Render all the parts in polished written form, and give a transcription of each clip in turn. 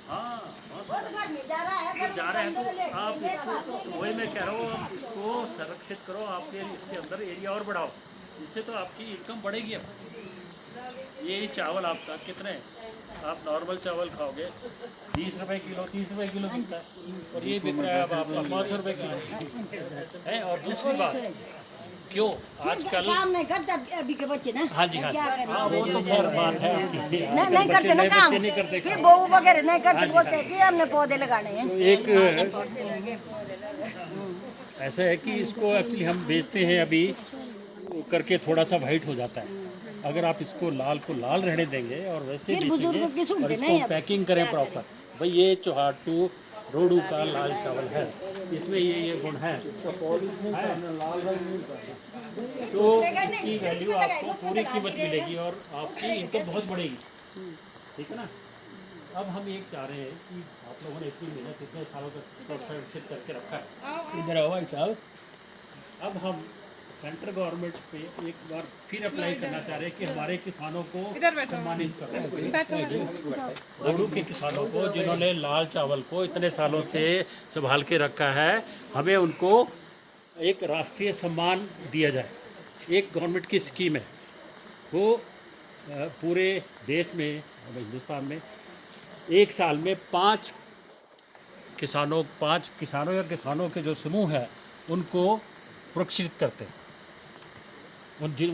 हाँ जा रहे हैं तो आप इसको, वही मैं कह रहा हूँ, आप इसको संरक्षित करो, आपके इसके अंदर एरिया और बढ़ाओ, इससे तो आपकी इनकम बढ़ेगी। अब ये चावल आपका कितने, आप नॉर्मल चावल खाओगे 20 रुपए किलो, 30 रुपए किलो बिकता है, और ये बिक रहा है अब आपका 500 रुपए किलो है। और दूसरी बात, क्यों आजकल काम नहीं करता अभी के बच्चे ना। हाँ जी हाँ क्या करें? हाँ, वो तो खैर बात है आपकी। नहीं करते ना काम, नहीं करते फिर काम। बहू वगैरह नहीं करते, बोलते हैं कि हमने पौधे लगाने हैं। एक ऐसा है कि इसको एक्चुअली हम बेचते हैं अभी करके, थोड़ा सा वाइट हो जाता है। अगर आप इसको लाल को लाल रहने देंगे और वैसे फिर बुजुर्ग की बेचेंगे सुनते और नहीं इसको अब। पैकिंग करें प्रॉपर, भाई ये चौहाटू रोडू का लाल चावल है, इसमें ये गुण है, तो इसकी वैल्यू आपको पूरी कीमत मिलेगी और आपकी इनकम बहुत बढ़ेगी, ठीक है ना। अब हम ये चाह रहे हैं कि आप लोगों ने इतनी मेहनत से इतने सालों तक इसको संरक्षित करके रखा है, इधर आओ भाई साहब। अब हम सेंट्रल गवर्नमेंट पे एक बार फिर अप्लाई करना चाह रहे हैं कि हमारे किसानों को सम्मानित करें, रोडू के किसानों को जिन्होंने लाल चावल को इतने सालों से संभाल के रखा है, हमें उनको एक राष्ट्रीय सम्मान दिया जाए। एक गवर्नमेंट की स्कीम है, वो पूरे देश में, हिंदुस्तान में एक साल में 5 किसानों या किसानों के जो समूह है उनको पुरस्कृत करते हैं।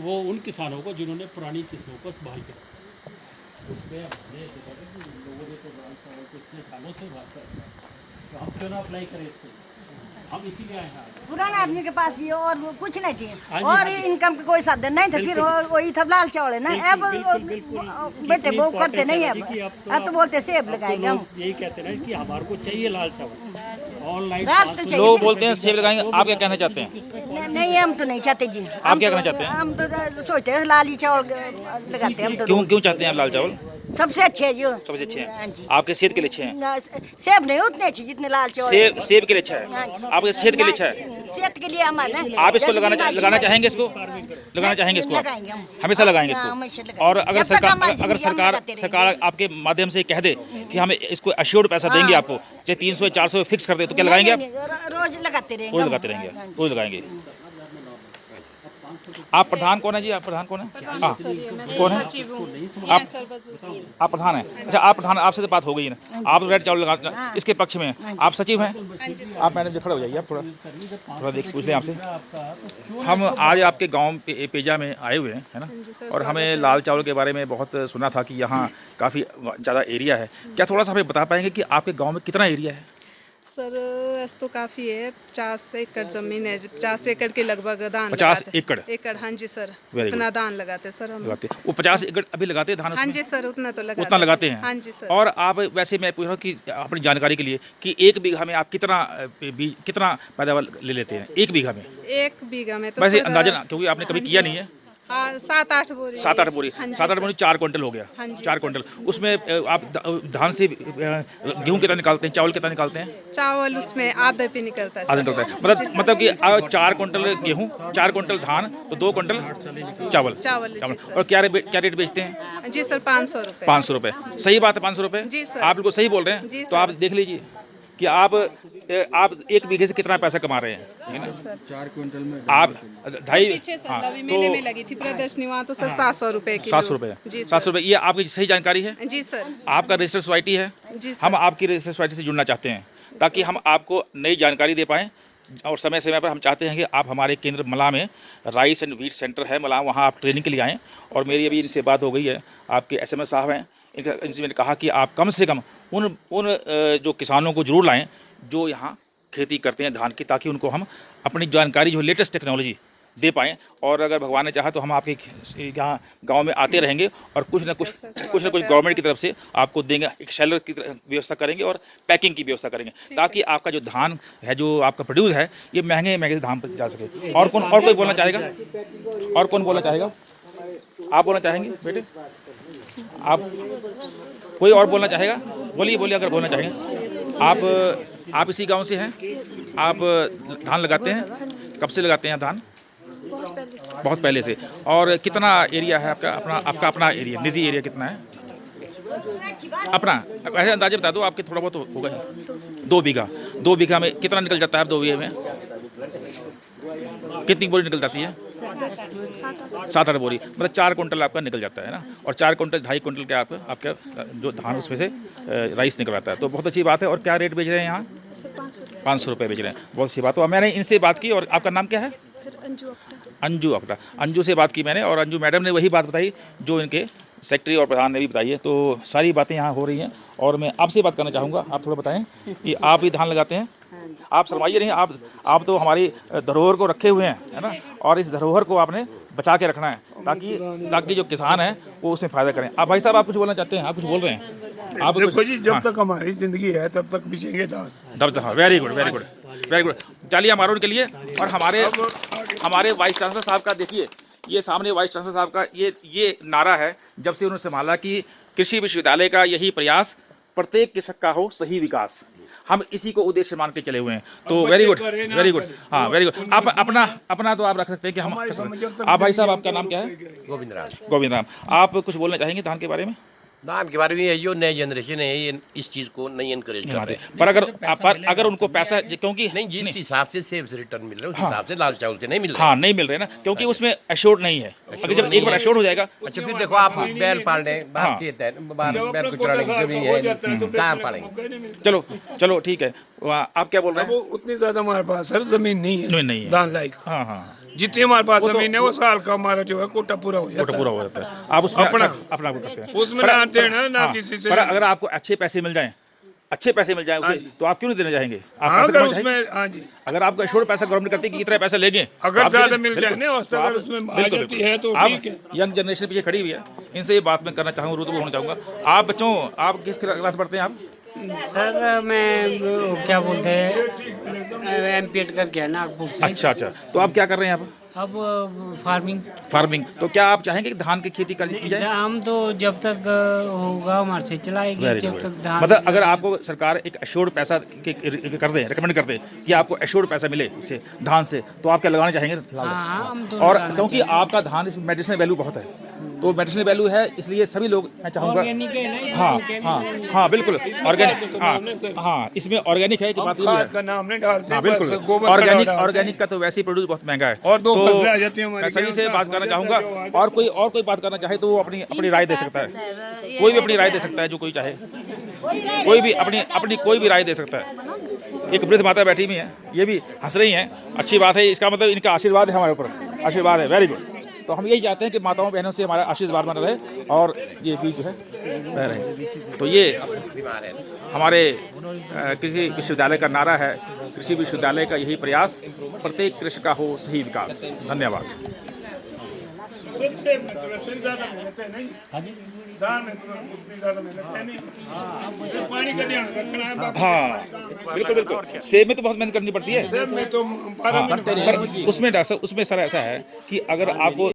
वो उन किसानों को जिन्होंने पुरानी किस्मों को संभाल के रखा, उसमें हमने लोगों ने तो लाल चावल को इतने सालों से बात कर, तो हम क्यों ना अप्लाई करें इससे, हम इसीलिए आए हैं। पुराने आदमी के पास ये और वो कुछ नहीं थी, हाँ जी, और हाँ जी। इनकम का कोई साधन नहीं था, फिर वही था लाल चावल है ना। अब बेटे वो करते नहीं है, अब तो बोलते सेब लगाएंगे हम। यही कहते हैं कि हमारे को चाहिए लाल चावल ऑनलाइन। लोग बोलते हैं सेब लगाएंगे, आप क्या कहना चाहते हैं? नहीं, हम तो नहीं चाहते जी। आप क्या कहना चाहते हैं? हम तो सोचते हैं लाल ही चावल लगाते हैं हम तो। क्यों चाहते हैं आप लाल चावल? सबसे अच्छे है जो। सबसे अच्छे हाँ हैं, जी। आपके सेहत के लिए अच्छे हैं। सेब नहीं उतने अच्छे जितने लाल चावल है। सेब के लिए अच्छा है, हाँ जी। आपके सेहत के लिए अच्छा है। सेहत के लिए हमारे आप इसको लगाना चाहेंगे, इसको लगाना चाहेंगे, इसको लगाएंगे हम। हमेशा लगाएंगे हाँ, इसको। हमेशा लगाएंगे। और अगर जब तक हमारी सरकार जिंदगी हम लगाते सरकार आपके माध्यम से कह दे कि हमें इसको अश्योर्ड पैसा देंगे आपको, चाहे 300-400 फिक्स कर दे, तो क्या लगाएंगे आप? रोज लगाते रहेंगे। रोज लगाते रहेंगे, रोज लगाएंगे। आप प्रधान कौन है जी? आप प्रधान कौन है? हाँ, कौन है आप? प्रधान हैं, अच्छा। आप प्रधान, आपसे तो बात हो गई ना, आप रेड चावल लगा इसके पक्ष में, आप सचिव हैं। आप मैडम जी खड़े हो जाइए, आप थोड़ा देख पूछ लें आपसे। हम आज आपके गांव पेजा में आए हुए हैं, है ना, और हमें लाल चावल के बारे में बहुत सुना था कि यहाँ काफ़ी ज़्यादा एरिया है। क्या थोड़ा सा हमें बता पाएंगे कि आपके गाँव में कितना एरिया है? सर ऐसा तो काफ़ी है, 50 एकड़ जमीन है, 50 एकड़ के लगभग धान 50 लगाते। एकड़ हाँ जी सर, उतना धान लगाते सर हम। लगाते वो 50 एकड़ अभी लगाते हैं धान उसमें? हाँ जी सर, उतना तो उतना लगाते हैं। हाँ जी सर। और आप वैसे मैं पूछ रहा हूँ कि अपनी जानकारी के लिए कि 1 बीघा में आप कितना पैदावार ले लेते हैं 1 बीघा में? 1 बीघा में तो वैसे सर, अंदाजन, क्योंकि आपने कभी किया नहीं है। 7-8 बोरी। 7-8 बोरी, हाँ जी 7-8 बोरी 4 क्विंटल हो गया। हाँ जी 4 क्विंटल उसमें आप धान से गेहूँ कितना निकालते हैं, चावल कितना निकालते हैं? चावल उसमें आधा पे निकलता है आधा सर। निकलता है, मतलब कि 4 क्विंटल गेहूँ, 4 क्विंटल धान, तो 2 क्विंटल चावल। जी सर। और क्या रेट बेचते हैं? जी सर, 500 रुपये। 500 रुपये, सही बात है, 500 रुपये। जी सर। आप बिल्कुल सही बोल रहे हैं। जी तो सर। आप देख लीजिए कि आप 1 बीघे से कितना पैसा कमा रहे हैं, ठीक है ना। 4 क्विंटल में आप ढाई, पीछे सर हाँ, लवी मेले में लगी थी प्रदर्शनी, वहाँ तो सर 700 रुपये किलो। 700 रुपये, जी सर। 700 रुपये, ये आपकी सही जानकारी है? जी सर। आपका रजिस्टर्ड सोसाइटी है? जी सर। हम आपकी रजिस्टर्ड सोसाइटी से जुड़ना चाहते हैं ताकि हम आपको नई जानकारी दे पाएँ, और समय समय पर हम चाहते हैं कि आप हमारे केंद्र मला में राइस एंड व्हीट सेंटर है मला, वहाँ आप ट्रेनिंग के लिए आएँ। और मेरी अभी इनसे बात हो गई है, आपके SMS साहब हैं, इनसे मैंने कहा कि आप कम से कम उन जो किसानों को जरूर लाएँ जो यहाँ खेती करते हैं धान की, ताकि उनको हम अपनी जानकारी जो लेटेस्ट टेक्नोलॉजी दे पाएँ। और अगर भगवान ने चाहा तो हम आपके यहाँ गांव में आते रहेंगे और कुछ ना कुछ गवर्नमेंट की तरफ से आपको देंगे, एक शेल्टर की व्यवस्था करेंगे और पैकिंग की व्यवस्था करेंगे, ताकि आपका जो धान है, जो आपका प्रोड्यूस है, ये महंगे धान पर जा सके। और कोई बोलना चाहेगा? और कौन बोलना चाहेगा? आप बोलना चाहेंगे बेटे? आप कोई और बोलना चाहेगा? बोलिए अगर बोलना चाहेंगे। आप इसी गांव से हैं? आप धान लगाते हैं? कब से लगाते हैं धान? बहुत पहले से। और कितना एरिया है आपका अपना एरिया, निजी एरिया कितना है? अपना ऐसे अंदाजे बता दो, आपके थोड़ा बहुत होगा। 2 बीघा, 2 बीघा में कितना निकल जाता है? 2 बीघे में कितनी बोरी निकल जाती है? 7-8 बोरी, मतलब 4 कुंटल आपका निकल जाता है ना। और 4 कुंटल 2.5 कुंटल के आपका जो धान उसमें से राइस निकल आता है, तो बहुत अच्छी बात है। और क्या रेट बेच रहे हैं यहाँ? 500 रुपये बेच रहे हैं, बहुत अच्छी बात। तो मैंने इनसे बात की। और आपका नाम क्या है? अंजू अकड़ा। अंजू से बात की मैंने, और अंजू मैडम ने वही बात बताई जो इनके सेक्रेटरी और प्रधान ने भी बताई है। तो सारी बातें यहाँ हो रही हैं। और मैं आपसे बात करना चाहूँगा, आप थोड़ा बताएं कि आप भी धान लगाते हैं? आप शर्माइए नहीं, आप तो हमारी धरोहर को रखे हुए हैं, है ना। और इस धरोहर को आपने बचा के रखना है, ताकि जो किसान है वो उसमें फ़ायदा करें। आप भाई साहब, आप कुछ बोलना चाहते हैं? आप कुछ बोल रहे हैं? आप देखो जी, जब तक हमारी ज़िंदगी है तब तक बिचेंगे धान। तब तक, हाँ, very good very good very good. तालियां मारो उनके लिए। और हमारे वाइस चांसलर साहब का देखिए, ये सामने वाइस चांसलर साहब का ये नारा है जब से उन्होंने संभाला कि कृषि विश्वविद्यालय का यही प्रयास, प्रत्येक कृषक का हो सही विकास। हम इसी को उद्देश्य मान के चले हुए हैं। तो वेरी गुड वेरी गुड, हाँ वेरी गुड। आप अपना तो आप रख सकते हैं कि हम। आप भाई साहब, आपका नाम क्या है? गोविंद राम। आप कुछ बोलना चाहेंगे धान के बारे में? धान के बारे में ये जो नई जनरेशन है ये इस चीज़ को नहीं एनकरेज कर रहे हैं। पर अगर उनको पैसा, क्योंकि नहीं, जिस हिसाब से सेब से रिटर्न मिल रहा है उस हिसाब से लाल चावल के नहीं मिल रहे। हाँ, नहीं मिल रहे ना, क्योंकि उसमें एश्योर्ड नहीं है। अगर जब एक बार एश्योर्ड हो जाएगा। अच्छा, फिर देखो आप बैल पाल रहे हैं, बाहर खेत है, बैल को चराने की जमीन है, कहाँ पालेंगे? चलो ठीक है। आप क्या बोल रहे हैं? उतनी ज्यादा हमारे पास सर जमीन नहीं है धान लायक। हाँ हाँ, जितनी हमारे पास जमीन है वो साल का हमारा जो है कोटा पूरा हो जाता है। आप उसमें अपना करते हैं, उसमें ना देना ना किसी से। पर अगर आपको अच्छे पैसे मिल जाएं तो आप क्यों नहीं देना चाहेंगे? अगर आपको एश्योर्ड पैसा गवर्नमेंट करती है कि इतना पैसा लेंगे, अगर ज्यादा मिल जाए ना उसमें आ जाती है तो ठीक है। यंग जनरेशन पीछे खड़ी हुई है, इनसे ये बात मैं करना चाहूँगा, रुतबा होना चाहूँगा। आप बच्चों, आप किस क्लास पढ़ते हैं आप? सर मैं क्या बोलते हैं एमपीएड करके है नागपुर से। अच्छा, तो आप क्या कर रहे हैं आप? अब फार्मिंग। तो क्या आप चाहेंगे कि धान की खेती की जाए? हम तो जब तक होगा हमारे से चलाएंगे, जब तक धान। मतलब अगर आपको सरकार एक एश्योर्ड पैसा कर दे, रिकमेंड कर दे कि आपको एश्योर्ड पैसा मिले इससे धान से, तो आप क्या लगाना चाहेंगे? हम तो और क्योंकि आपका धान इसमें मेडिसिनल वैल्यू बहुत है, तो मेडिसिनल वैल्यू है, इसलिए सभी लोग, मैं चाहूँगा। हाँ बिल्कुल ऑर्गेनिक। हाँ, इसमें ऑर्गेनिक है कि बात ये है। बिल्कुल ऑर्गेनिक का तो वैसे ही प्रोड्यूस बहुत महंगा है। और तो मैं सभी से बात करना चाहूँगा, और कोई बात करना चाहे तो वो अपनी राय दे सकता है। कोई भी अपनी राय दे सकता है, जो कोई चाहे, कोई भी अपनी कोई भी राय दे सकता है। एक वृद्ध माता बैठी हुई है, ये भी हंस रही हैं, अच्छी बात है। इसका मतलब इनका आशीर्वाद है हमारे ऊपर, आशीर्वाद है, वेरी गुड। तो हम यही चाहते हैं कि माताओं बहनों से हमारा आशीर्वाद बना रहे और ये बीज जो है बह रहे। तो ये हमारे कृषि विश्वविद्यालय का नारा है, कृषि विश्वविद्यालय का यही प्रयास, प्रत्येक कृषक का हो सही विकास। धन्यवाद। हाँ बिल्कुल, सेब में तो बहुत मेहनत करनी पड़ती है। सेब में तो उसमें डॉक्टर साहब, उसमें सर ऐसा है कि अगर आपको